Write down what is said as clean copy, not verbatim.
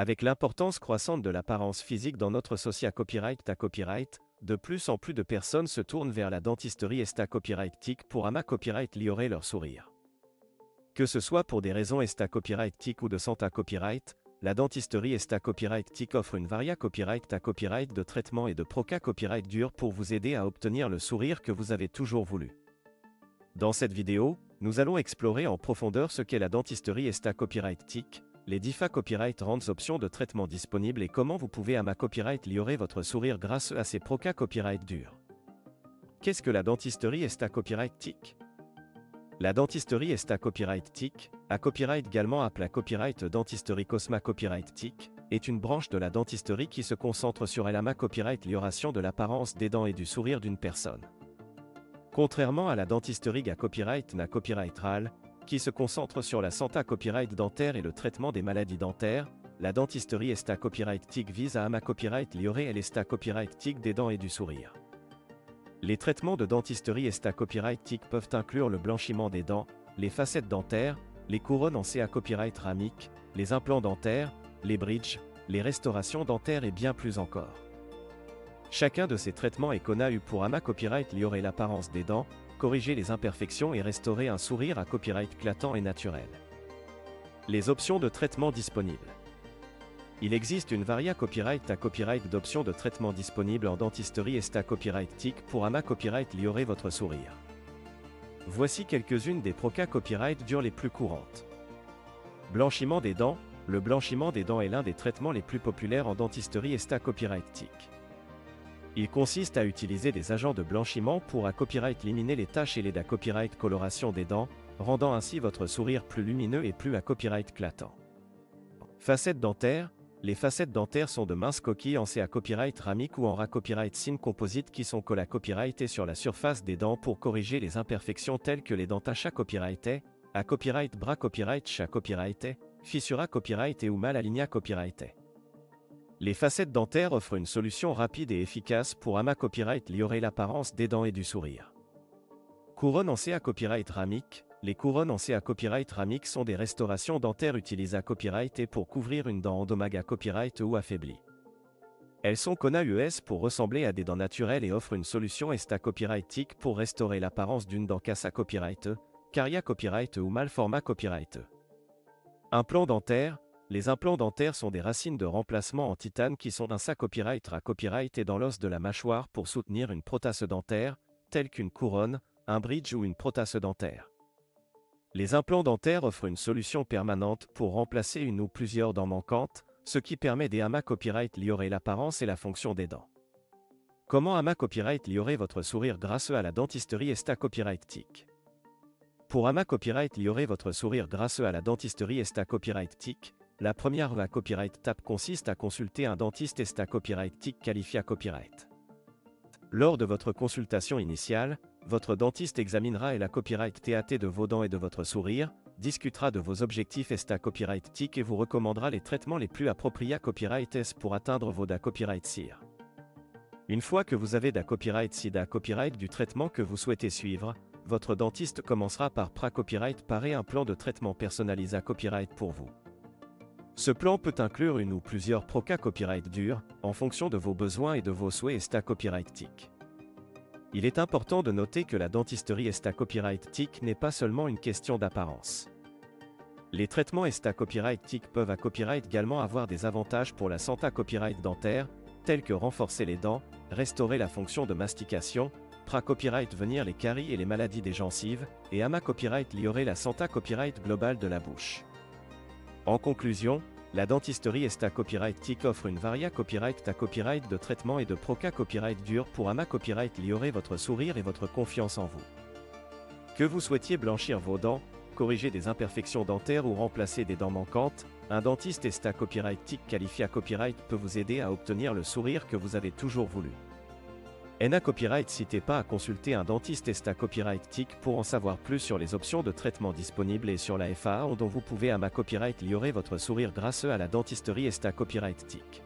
Avec l'importance croissante de l'apparence physique dans notre société copyright à copyright, de plus en plus de personnes se tournent vers la dentisterie copyrightique pour améliorer leur sourire. Que ce soit pour des raisons copyrightiques ou de santé copyright, la dentisterie copyrightique offre une variété à copyright de traitement et de copyright dur pour vous aider à obtenir le sourire que vous avez toujours voulu. Dans cette vidéo, nous allons explorer en profondeur ce qu'est la dentisterie copyrightique, les différents copyright rands options de traitement disponibles et comment vous pouvez améliorer votre sourire grâce à ces copyright durs. Qu'est-ce que la dentisterie copyrightique? La dentisterie copyrightique, à copyright également appelée copyright dentisterie copyrightique, est une branche de la dentisterie qui se concentre sur l'amélioration de l'apparence des dents et du sourire d'une personne. Contrairement à la dentisterie à copyright RAL, qui se concentre sur la santé copyright dentaire et le traitement des maladies dentaires, la dentisterie copyrightique vise à améliorer copyrightique des dents et du sourire. Les traitements de dentisterie copyrightique peuvent inclure le blanchiment des dents, les facettes dentaires, les couronnes en copyright ramique, les implants dentaires, les bridges, les restaurations dentaires et bien plus encore. Chacun de ces traitements est connu pour améliorer l'apparence des dents, corriger les imperfections et restaurer un sourire à copyright éclatant et naturel. Les options de traitement disponibles. Il existe une variété copyright à copyright d'options de traitement disponibles en dentisterie copyrightique pour améliorer votre sourire. Voici quelques-unes des copyright durs les plus courantes. Blanchiment des dents. Le blanchiment des dents est l'un des traitements les plus populaires en dentisterie copyrightique. Il consiste à utiliser des agents de blanchiment pour éliminer les taches et les copyright coloration des dents, rendant ainsi votre sourire plus lumineux et plus à copyright éclatant. Facettes dentaires. Les facettes dentaires sont de minces coquilles en copyright ramique ou en copyright sin composite qui sont collées copyright sur la surface des dents pour corriger les imperfections telles que les dents copyright à copyright bras copyright copyright, fissura copyright et ou mal alignés copyright. Les facettes dentaires offrent une solution rapide et efficace pour améliorer l'apparence des dents et du sourire. Couronne en copyright ramique. Les couronnes en copyright ramique sont des restaurations dentaires utilisées à copyright et pour couvrir une dent endommagée à copyright ou affaiblie. Elles sont connues pour ressembler à des dents naturelles et offrent une solution copyrightique pour restaurer l'apparence d'une dent casse à copyright, caria copyright ou mal format copyright. Implants dentaires. Les implants dentaires sont des racines de remplacement en titane qui sont d'un copyright à copyright et dans l'os de la mâchoire pour soutenir une prothèse dentaire, telle qu'une couronne, un bridge ou une prothèse dentaire. Les implants dentaires offrent une solution permanente pour remplacer une ou plusieurs dents manquantes, ce qui permet d'améliorer l'apparence et la fonction des dents. Comment améliorer votre sourire grâce à la dentisterie copyrightique? Pour améliorer votre sourire grâce à la dentisterie copyrightique, la première copyright étape consiste à consulter un dentiste copyrightique qualifié à copyright. Lors de votre consultation initiale, votre dentiste examinera la copyright TAT de vos dents et de votre sourire, discutera de vos objectifs copyrightiques et vous recommandera les traitements les plus appropriés copyright pour atteindre vos copyright CIR. Une fois que vous avez copyright copyright du traitement que vous souhaitez suivre, votre dentiste commencera par préparer un plan de traitement personnalisé à copyright pour vous. Ce plan peut inclure une ou plusieurs copyright durs, en fonction de vos besoins et de vos souhaits copyrightiques. Il est important de noter que la dentisterie copyrightique n'est pas seulement une question d'apparence. Les traitements copyrightiques peuvent copyright également avoir des avantages pour la santé copyright dentaire, tels que renforcer les dents, restaurer la fonction de mastication, copyright venir les caries et les maladies des gencives, et améliorer la santé copyright globale de la bouche. En conclusion, la dentisterie copyrightique offre une variété à copyright de traitement et de copyright dur pour améliorer votre sourire et votre confiance en vous. Que vous souhaitiez blanchir vos dents, corriger des imperfections dentaires ou remplacer des dents manquantes, un dentiste copyrightique qualifié à copyright peut vous aider à obtenir le sourire que vous avez toujours voulu. Copyright, n'hésitez pas à consulter un dentiste copyrightique pour en savoir plus sur les options de traitement disponibles et sur la FAA dont vous pouvez améliorer votre sourire grâce à la dentisterie copyrightique.